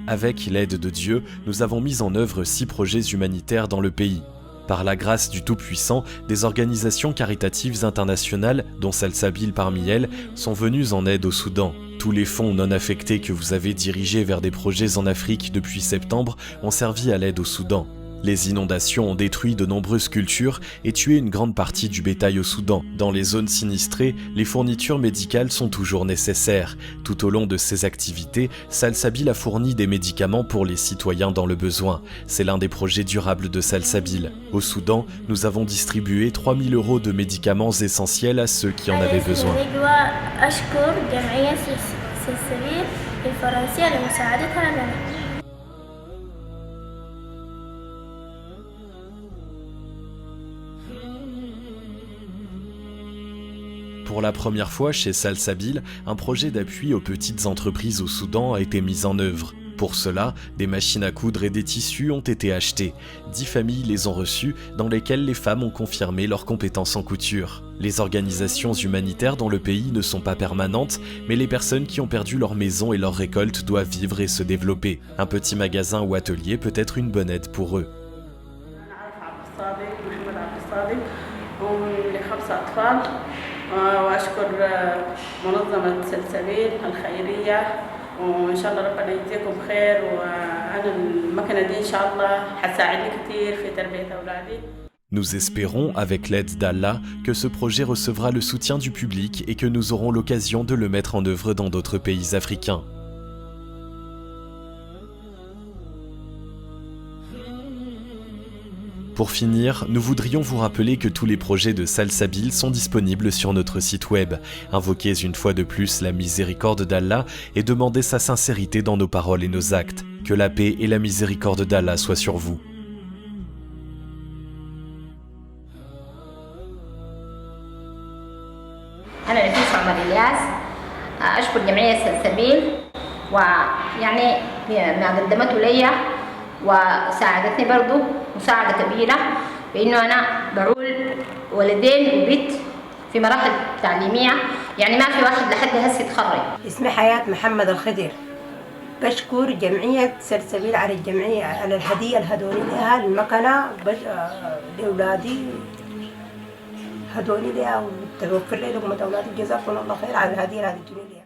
Avec l'aide de Dieu, nous avons mis en œuvre 6 projets humanitaires dans le pays. Par la grâce du Tout-Puissant, des organisations caritatives internationales, dont Salsabil parmi elles, sont venues en aide au Soudan. Tous les fonds non affectés que vous avez dirigés vers des projets en Afrique depuis septembre ont servi à l'aide au Soudan. Les inondations ont détruit de nombreuses cultures et tué une grande partie du bétail au Soudan. Dans les zones sinistrées, les fournitures médicales sont toujours nécessaires. Tout au long de ces activités, Salsabil a fourni des médicaments pour les citoyens dans le besoin. C'est l'un des projets durables de Salsabil. Au Soudan, nous avons distribué 3 000 € de médicaments essentiels à ceux qui en avaient besoin. Pour la première fois chez Salsabil, un projet d'appui aux petites entreprises au Soudan a été mis en œuvre. Pour cela, des machines à coudre et des tissus ont été achetés. 10 familles les ont reçues, dans lesquelles les femmes ont confirmé leurs compétences en couture. Les organisations humanitaires dans le pays ne sont pas permanentes, mais les personnes qui ont perdu leur maison et leur récolte doivent vivre et se développer. Un petit magasin ou atelier peut être une bonne aide pour eux. وأشكر منظمة سلسبيل الخيرية وإن شاء الله ربنا يجزيكم خير وأنا المكنة دي إن شاء الله حتساعدني كتير في تربية أولادي. Nous espérons, avec l'aide d'Allah, que ce projet recevra le soutien du public et que nous aurons l'occasion de le mettre en œuvre dans d'autres pays africains. Pour finir, nous voudrions vous rappeler que tous les projets de Salsabil sont disponibles sur notre site web. Invoquez une fois de plus la miséricorde d'Allah et demandez sa sincérité dans nos paroles et nos actes. Que la paix et la miséricorde d'Allah soient sur vous. أنا نفيس عمر إلياس أشكر جمعية سلسبيل ويعني ما قدمته لي وساعدتني برضو مساعدة كبيرة بإنه أنا بعول ولدين وبنت في مراحل تعليمية يعني ما في واحد لحد هسه تخرج. اسمي حياة محمد الخضر. بشكر جمعية سلسبيل على الجمعية على الهدية اللي هدوني لها المكنة لأولادي هدوني لها وتوفر لي لقمة أولادي جزاكم الله خير على الهدية اللي هديتوني لها.